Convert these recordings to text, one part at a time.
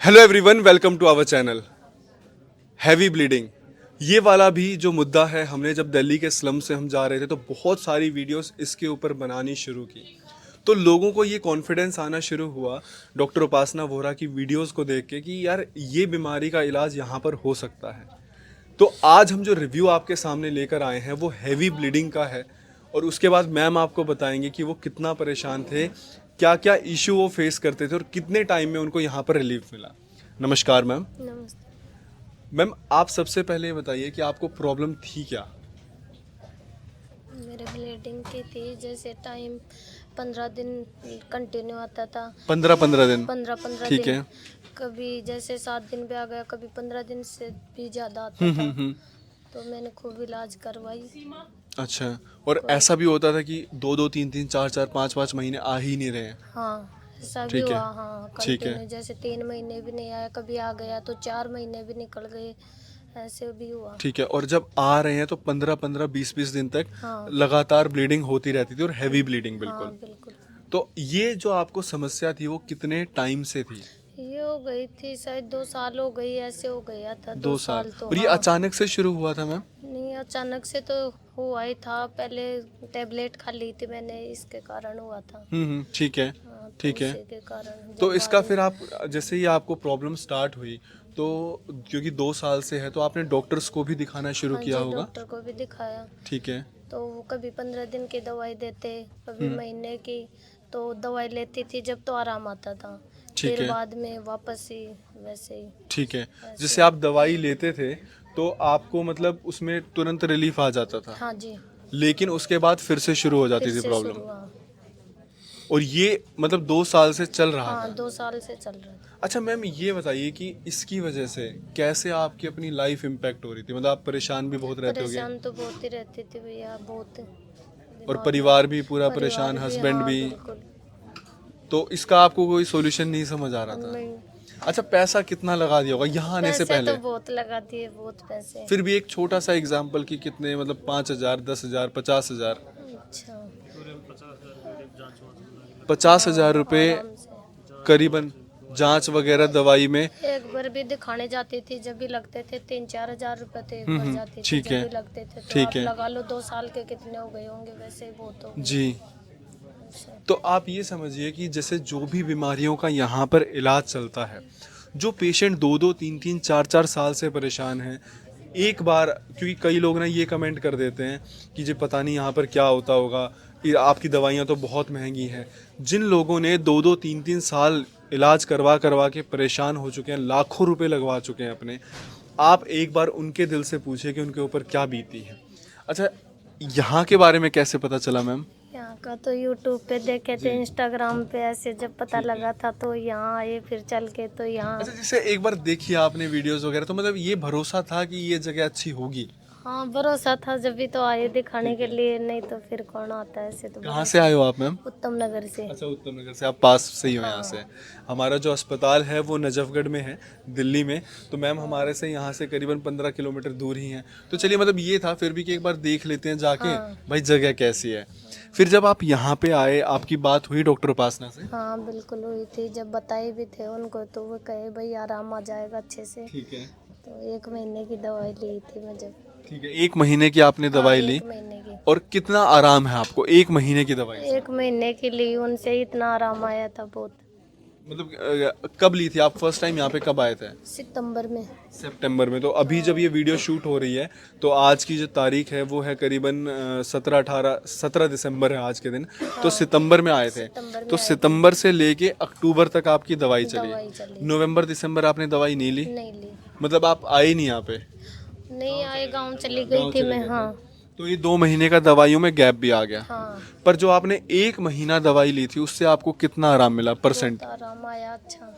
Hello everyone, welcome to our channel. Heavy bleeding, ये वाला भी जो मुद्दा है, हमने जब दिल्ली के स्लम से हम जा रहे थे तो बहुत सारी वीडियोस इसके ऊपर बनानी शुरू की। तो लोगों को ये कॉन्फिडेंस आना शुरू हुआ डॉक्टर उपासना वोहरा की वीडियोस को देख के कि यार ये बीमारी का इलाज यहाँ पर हो सकता है। तो आज हम जो रिव्यू आपके सामने लेकर आए हैं वो हैवी ब्लीडिंग का है, और उसके बाद मैम आपको बताएंगे कि वो कितना परेशान थे, क्या क्या इशू वो फेस करते थे और कितने टाइम में उनको यहाँ पर रिलीफ मिला। नमस्कार मैम। नमस्ते। मैम आप सबसे पहले ये बताइए कि आपको प्रॉब्लम थी क्या। मेरे ब्लीडिंग की थी, जैसे टाइम 15 दिन कंटिन्यू आता था। 15-15 दिन। 15 ठीक दिन है। कभी जैसे 7 दिन भी आ गया, कभी 15 दिन से भी ज़्यादा आता था। तो मैंने खूब इलाज करवाई। अच्छा, और ऐसा भी होता था कि 2-2, 3-3, 4-4, 5-5 महीने आ ही नहीं रहे हैं। हाँ, ऐसा भी ठीक है। हुआ। हाँ, ठीक है। कंटिन्यू जैसे 3 महीने भी नहीं आया, कभी आ गया तो 4 महीने भी निकल गए, ऐसे भी हुआ। ठीक है, और जब आ रहे हैं तो 15-15, 20-20 दिन तक हाँ लगातार ब्लीडिंग होती रहती थी, और हैवी ब्लीडिंग हाँ, बिल्कुल। बिल्कुल। तो ये जो आपको समस्या थी वो कितने टाइम से थी। ये हो गई थी शायद 2 साल हो गई, ऐसे हो गया था 2 2 साल। साल तो। और ये हाँ, अचानक से शुरू हुआ था मैम। नहीं अचानक से तो हुआ ही था, पहले टेबलेट खा ली थी मैंने, इसके कारण हुआ था। ठीक है। हाँ, तो ठीक है। उसी के कारण तो जब इसका बाद फिर आप, जैसे ही आपको प्रॉब्लम स्टार्ट हुई तो, क्योंकि 2 साल से है तो आपने डॉक्टर्स को भी दिखाना शुरू हाँ किया जी, होगा। डॉक्टर को भी दिखाया। ठीक है। तो वो कभी 15 दिन की दवाई देते, कभी महीने की। तो दवाई लेती थी जब तो आराम आता था, ठीक फिर है। बाद में वापस ही वैसे ही। ठीक है। ऐसे। जैसे आप दवाई लेते थे तो आपको मतलब उसमें तुरंत रिलीफ आ जाता था, हाँ जी, लेकिन उसके बाद फिर से शुरू हो फिर जाती थी से प्रॉब्लम। शुरू। हाँ और ये मतलब 2 साल से चल रहा हाँ, था। 2 साल से चल रहा था। अच्छा मैम, ये बताइए कि इसकी वजह से कैसे आपकी अपनी लाइफ इम्पैक्ट हो रही थी, मतलब आप परेशान भी बहुत रहते होगे, परेशान तो बहुत ही रहती थी भैया, बहुत और दिमाग में। परिवार भी पूरा परिवार परेशान, भी, हस्बैंड हाँ भी। बिल्कुल। तो इसका आपको कोई सॉल्यूशन नहीं समझ आ रहा था। नहीं, अच्छा, पैसा कितना लगा दिया होगा यहाँ आने से पैसे पहले। तो बहुत लगा दिए, बहुत पैसे। फिर भी एक छोटा सा एग्जाम्पल कि कितने, मतलब 5,000, 10,000, 50,000। अच्छा। 50,000 हाँ, रुपये आराम से। करीबन, जांच वगैरह दवाई में। एक बार भी दिखाने जाती थी जब भी लगते थे 3-4 हजार रुपए, तो एक बार जाती थी ठीक जब है। भी लगते थे। तो ठीक आप है लगा लो 2 साल के कितने हो गए होंगे, वैसे ही बहुत हो गए। जी। ऐसे। तो आप ये समझिए कि जैसे जो भी बीमारियों का यहाँ पर इलाज चलता है, जो पेशेंट 2-2, 3-3, 4-4 साल से परेशान हैं, एक बार, क्योंकि कई लोग ना ये कमेंट कर देते हैं कि जी पता नहीं यहाँ पर क्या होता होगा, ये आपकी दवाइयाँ तो बहुत महंगी हैं। जिन लोगों ने 2-2, 3-3 साल इलाज करवा करवा के परेशान हो चुके हैं, लाखों रुपए लगवा चुके हैं अपने, आप एक बार उनके दिल से पूछे कि उनके ऊपर क्या बीती है। अच्छा, यहाँ के बारे में कैसे पता चला मैम। यहाँ का तो यूट्यूब पे देखे थे, इंस्टाग्राम पे, ऐसे जब पता लगा था तो यहाँ आए, फिर चल के तो यहाँ। अच्छा, जैसे एक बार देखिए आपने वीडियोस वगैरह, तो मतलब ये भरोसा था कि ये जगह अच्छी होगी। हाँ, भरोसा था जब भी तो आए दिखाने के लिए, नहीं तो फिर कौन आता है ऐसे तो। कहाँ से आए हो आप मैम। उत्तम नगर से। अच्छा, उत्तम नगर से, आप पास से ही हो यहाँ से। हाँ। हमारा जो अस्पताल है वो नजफगढ़ में है, दिल्ली में। तो मैम हमारे से यहाँ से करीबन 15 किलोमीटर दूर ही है। तो चलिए, मतलब ये था फिर भी कि एक बार देख लेते हैं जाके, हाँ। भाई जगह कैसी है। फिर जब आप यहाँ पे आए, आपकी बात हुई डॉक्टर उपासना से। हाँ बिल्कुल हुई थी, जब बताए भी थे उनको तो वो कहे भाई आराम आ जाएगा अच्छे से। ठीक है। तो 1 महीने की दवाई ली थी मैं जब। ठीक है, 1 महीने की आपने हाँ, दवाई ली। 1 महीने की। और कितना आराम है आपको 1 महीने की दवाई से। 1 महीने की ली, उनसे इतना आराम आया था बहुत। मतलब कब ली थी आप फर्स्ट टाइम, यहाँ पे कब आए थे। सितंबर में। सितंबर में। तो अभी जब ये वीडियो शूट हो रही है तो आज की जो तारीख है वो है करीबन 17 दिसंबर है आज के दिन। तो सितंबर में आए थे। सितंबर में तो आए सितंबर से लेके अक्टूबर तक आपकी दवाई दवाई चली। चली। नवंबर दिसंबर आपने दवाई नहीं ली। नहीं ली। मतलब आप आए नहीं यहाँ पे। नहीं आए, गांव चली गई गाँव थी चले मैं। गए थे। हाँ तो ये 2 महीने का दवाइयों में गैप भी आ गया। हाँ, पर जो आपने 1 महीना दवाई ली थी उससे आपको कितना आराम मिला परसेंट। बहुत आराम आया। अच्छा,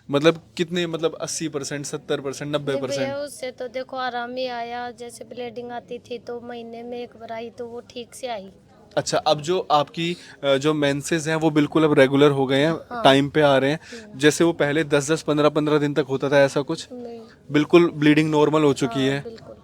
मतलब कितने, मतलब 80%, 70%, नहीं भैया 90%। उससे तो देखो आराम ही आया। जैसे ब्लीडिंग आती थी तो महीने में 1 बार आई, तो वो ठीक से आई। अच्छा, अब जो आपकी जो मेंसेस हैं वो बिल्कुल अब रेगुलर हो गए हैं, हाँ। टाइम पे आ रहे हैं। जैसे वो पहले 10-10, 15-15 दिन तक होता था, ऐसा कुछ नहीं। बिल्कुल ब्लीडिंग नॉर्मल हो चुकी हाँ है, बिल्कुल।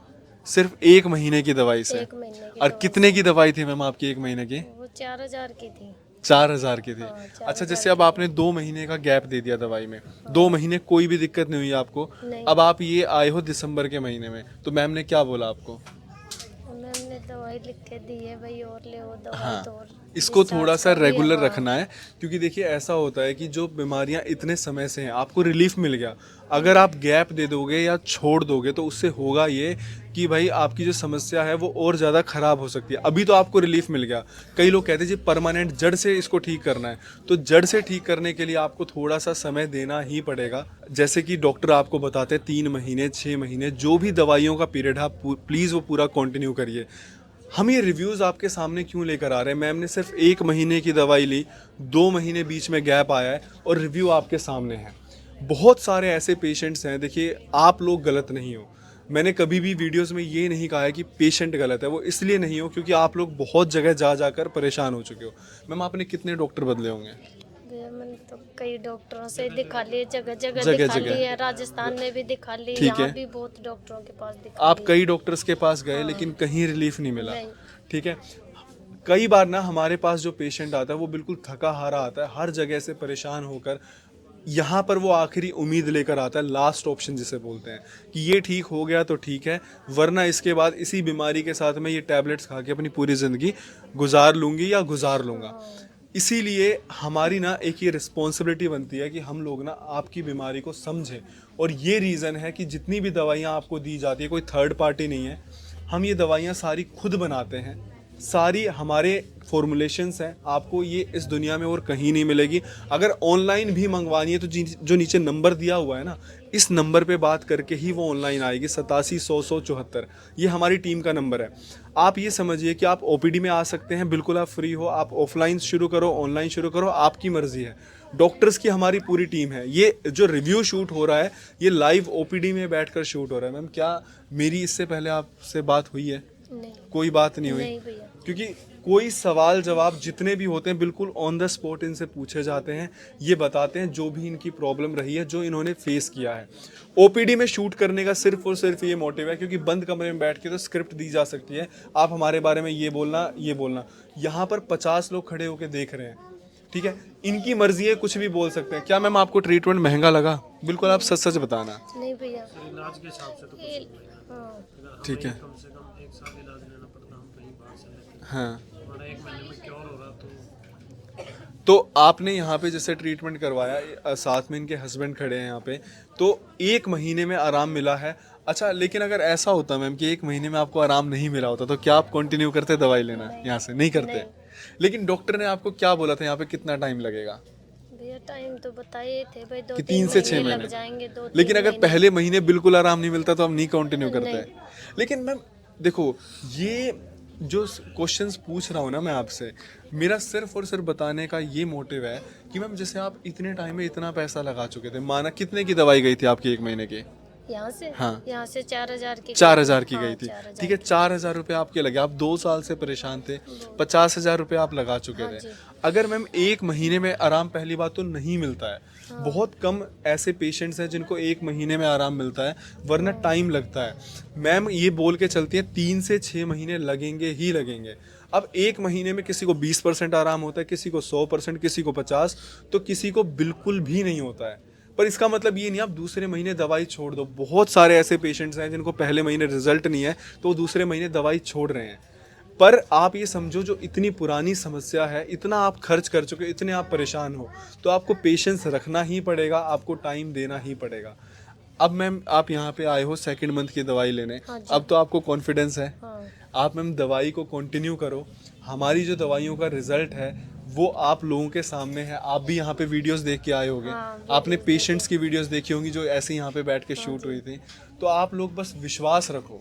सिर्फ 1 महीने की दवाई से। 1 महीने की और दवाई कितने की दवाई थी मैम आपकी 1 महीने की। वो 4 हजार की थी। 4,000 की थी। हाँ, अच्छा, 4,000 जैसे अब आपने 2 महीने का गैप दे दिया दवाई में, 2 महीने कोई भी दिक्कत नहीं हुई आपको, नहीं। अब आप ये आए हो दिसंबर के महीने में, तो मैम ने क्या बोला आपको? मैम ने दवाई लिख के दी है भाई, और ले वो दवाई हाँ, तो और इसको डिस्चार्ज थोड़ा सा कर दिया, रेगुलर हाँ। रखना है, क्योंकि देखिए ऐसा होता है कि जो बीमारियां इतने समय से हैं, आपको रिलीफ मिल गया, अगर आप गैप दे दोगे या छोड़ दोगे तो उससे होगा ये कि भाई आपकी जो समस्या है वो और ज़्यादा ख़राब हो सकती है। अभी तो आपको रिलीफ मिल गया, कई लोग कहते हैं जी परमानेंट जड़ से इसको ठीक करना है, तो जड़ से ठीक करने के लिए आपको थोड़ा सा समय देना ही पड़ेगा। जैसे कि डॉक्टर आपको बताते हैं 3 महीने 6 महीने जो भी दवाइयों का पीरियड है, आप प्लीज़ वो पूरा कंटिन्यू करिए। हम ये रिव्यूज़ आपके सामने क्यों लेकर आ रहे हैं? मैम ने सिर्फ 1 महीने की दवाई ली, 2 महीने बीच में गैप आया है और रिव्यू आपके सामने है। बहुत सारे ऐसे पेशेंट्स हैं, देखिए आप लोग गलत नहीं हो, मैंने कभी भी वीडियोस में ये नहीं कहा है कि पेशेंट गलत है, वो इसलिए नहीं हो क्योंकि आप लोग बहुत जगह जा जाकर परेशान हो चुके हो। मैम आपने कितने डॉक्टर बदले होंगे? भैया मैंने तो कई डॉक्टरों से दिखा लिए, जगह जगह जगह दिखा जगह। लिए, राजस्थान में भी दिखा ली, ठीक यहाँ है। भी बहुत डॉक्टरों के पास दिखा आप ली। कई डॉक्टर्स के पास गए हाँ। लेकिन कहीं रिलीफ नहीं मिला। नहीं। ठीक है। कई बार ना हमारे पास जो पेशेंट आता है वो बिल्कुल थका हारा आता है, हर जगह से परेशान होकर यहाँ पर वो आखिरी उम्मीद लेकर आता है, लास्ट ऑप्शन जिसे बोलते हैं कि ये ठीक हो गया तो ठीक है, वरना इसके बाद इसी बीमारी के साथ मैं ये टैबलेट्स खा के अपनी पूरी ज़िंदगी गुजार लूँगी या गुजार लूँगा। इसीलिए हमारी ना एक ये रिस्पॉन्सिबिलिटी बनती है कि हम लोग ना आपकी बीमारी को समझें, और ये रीज़न है कि जितनी भी दवाइयाँ आपको दी जाती है कोई थर्ड पार्टी नहीं है, हम ये दवाइयाँ सारी खुद बनाते हैं, सारी हमारे फॉर्मुलेशंस हैं, आपको ये इस दुनिया में और कहीं नहीं मिलेगी। अगर ऑनलाइन भी मंगवानी है तो जो नीचे नंबर दिया हुआ है ना, इस नंबर पे बात करके ही वो ऑनलाइन आएगी, 87 100 174, ये हमारी टीम का नंबर है। आप ये समझिए कि आप ओपीडी में आ सकते हैं, बिल्कुल आप फ्री हो, आप ऑफलाइन शुरू करो ऑनलाइन शुरू करो, आपकी मर्जी है। डॉक्टर्स की हमारी पूरी टीम है। ये जो रिव्यू शूट हो रहा है ये लाइव ओपीडी में बैठकर शूट हो रहा है। मैम क्या मेरी इससे पहले आपसे बात हुई है? नहीं। कोई बात नहीं हुई? नहीं भैया। क्योंकि कोई सवाल जवाब जितने भी होते हैं बिल्कुल ऑन द स्पॉट इनसे पूछे जाते हैं, ये बताते हैं जो भी इनकी प्रॉब्लम रही है, जो इन्होंने फेस किया है। ओपीडी में शूट करने का सिर्फ और सिर्फ ये मोटिव है क्योंकि बंद कमरे में बैठ के तो स्क्रिप्ट दी जा सकती है, आप हमारे बारे में ये बोलना ये बोलना। यहाँ पर 50 लोग खड़े होकर देख रहे हैं, ठीक है, इनकी मर्जी है, कुछ भी बोल सकते हैं। क्या मैम आपको ट्रीटमेंट महंगा लगा? बिल्कुल आप सच सच बताना। नहीं भैया। इलाज के हिसाब से तो हाँ। ठीक है। कम से कम 1 साल इलाज लेना पड़ता, हम कहीं बाहर से लेते हैं। हाँ, हमारा 1 महीने में क्योर हो रहा तो आपने यहाँ पे जैसे ट्रीटमेंट करवाया, साथ में इनके हस्बैंड खड़े हैं यहाँ पे, तो 1 महीने में आराम मिला है। अच्छा, लेकिन अगर ऐसा होता मैम कि 1 महीने में आपको आराम नहीं मिला होता तो क्या आप कंटिन्यू करते दवाई लेना? यहाँ से नहीं करते? लेकिन डॉक्टर ने आपको क्या बोला था यहाँ पे कितना टाइम लगेगा? भैया टाइम तो बताए थे भाई, 2 कि 3 3 से 6 महीने लग महीने। जाएंगे, 2 लेकिन 3 अगर महीने। पहले महीने बिल्कुल आराम नहीं मिलता तो हम नहीं कंटिन्यू करते। नहीं। लेकिन मैम देखो, ये जो क्वेश्चंस पूछ रहा हूँ ना मैं आपसे, मेरा सिर्फ और सिर्फ बताने का ये मोटिव है कि मैम जैसे आप इतने टाइम में इतना पैसा लगा चुके थे, माना कितने की दवाई गई थी आपकी 1 महीने की? यहाँ से? हाँ। यहाँ से 4,000 की 4,000 की हाँ, गई थी। 4,000 ठीक है, 4,000 रुपये आपके लगे, आप 2 साल से परेशान थे, 50,000 रुपये आप लगा चुके हाँ थे। जी। अगर मैम 1 महीने में आराम, पहली बात तो नहीं मिलता है, बहुत कम ऐसे पेशेंट्स हैं जिनको 1 महीने में आराम मिलता है, वरना टाइम लगता है। मैम ये बोल के चलती है 3 से 6 महीने लगेंगे ही लगेंगे। अब 1 महीने में किसी को 20% आराम होता है, किसी को 100%, किसी को 50%, तो किसी को बिल्कुल भी नहीं होता है। पर इसका मतलब ये नहीं आप दूसरे महीने दवाई छोड़ दो। बहुत सारे ऐसे पेशेंट्स हैं जिनको पहले महीने रिजल्ट नहीं है तो वो दूसरे महीने दवाई छोड़ रहे हैं। पर आप ये समझो, जो इतनी पुरानी समस्या है, इतना आप खर्च कर चुके, इतने आप परेशान हो, तो आपको पेशेंस रखना ही पड़ेगा, आपको टाइम देना ही पड़ेगा। अब मैम आप यहाँ पे आए हो 2nd मंथ की दवाई लेने, हाँ जी। अब तो आपको कॉन्फिडेंस है, हाँ। आप मैम दवाई को कंटिन्यू करो। हमारी जो दवाइयों का रिजल्ट है वो आप लोगों के सामने है। आप भी यहाँ पे वीडियोस देख के आए होंगे, हाँ, आपने पेशेंट्स की वीडियोस देखी होंगी जो ऐसे यहाँ पे बैठ के शूट हुई थी। तो आप लोग बस विश्वास रखो,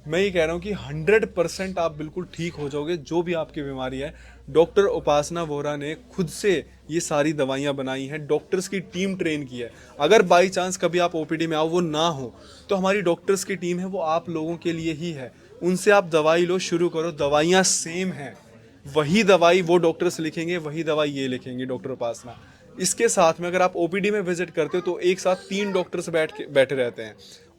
मैं ये कह रहा हूँ कि 100% आप बिल्कुल ठीक हो जाओगे, जो भी आपकी बीमारी है। डॉक्टर उपासना वोरा ने खुद से ये सारी दवाइयाँ बनाई हैं, डॉक्टर्स की टीम ट्रेन की है। अगर बाई चांस कभी आप ओपीडी में आओ वो ना हो तो हमारी डॉक्टर्स की टीम है, वो आप लोगों के लिए ही है। उनसे आप दवाई लो, शुरू करो, दवाइयाँ सेम हैं, वही दवाई वो डॉक्टर्स लिखेंगे, वही दवाई ये लिखेंगे डॉक्टर उपासना। इसके साथ में अगर आप ओपीडी में विजिट करते हो तो एक साथ 3 डॉक्टर्स बैठे रहते हैं,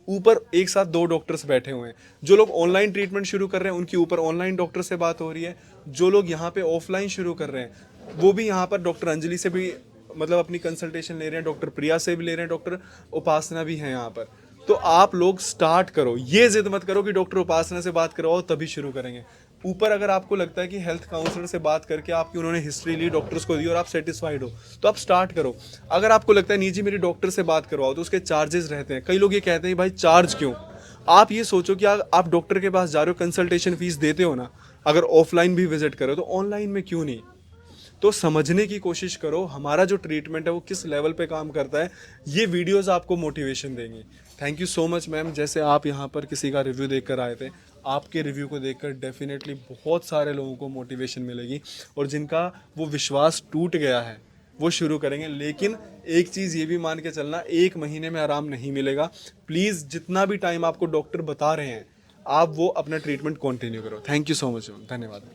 ऊपर एक साथ 2 डॉक्टर्स बैठे हुए हैं। जो लोग ऑनलाइन ट्रीटमेंट शुरू कर रहे हैं उनकी ऊपर ऑनलाइन डॉक्टर से बात हो रही है, जो लोग यहाँ पे ऑफलाइन शुरू कर रहे हैं वो भी यहाँ पर डॉक्टर अंजलि से भी मतलब अपनी कंसल्टेशन ले रहे हैं, डॉक्टर प्रिया से भी ले रहे हैं, डॉक्टर उपासना भी हैं यहाँ पर। तो आप लोग स्टार्ट करो, ये जिद मत करो कि डॉक्टर उपासना से बात करवाओ तभी शुरू करेंगे। ऊपर अगर आपको लगता है कि हेल्थ काउंसलर से बात करके आपकी उन्होंने हिस्ट्री ली, डॉक्टर्स को दी और आप सेटिस्फाइड हो, तो आप स्टार्ट करो। अगर आपको लगता है नहीं जी मेरी डॉक्टर से बात करवाओ, तो उसके चार्जेस रहते हैं। कई लोग ये कहते हैं भाई चार्ज क्यों? आप ये सोचो कि आप डॉक्टर के पास जा रहे हो, कंसल्टेशन फीस देते हो ना, अगर ऑफलाइन भी विजिट करो तो ऑनलाइन में क्यों नहीं? तो समझने की कोशिश करो हमारा जो ट्रीटमेंट है वो किस लेवल पे काम करता है। ये वीडियोस आपको मोटिवेशन देंगी। Thank you so much ma'am. जैसे आप यहाँ पर किसी का रिव्यू देखकर आए थे, आपके रिव्यू को देखकर डेफिनेटली बहुत सारे लोगों को मोटिवेशन मिलेगी, और जिनका वो विश्वास टूट गया है वो शुरू करेंगे। लेकिन एक चीज़ ये भी मान के चलना, 1 महीने में आराम नहीं मिलेगा। प्लीज़ जितना भी टाइम आपको डॉक्टर बता रहे हैं आप वो अपना ट्रीटमेंट कंटिन्यू करो। Thank you so much ma'am, धन्यवाद।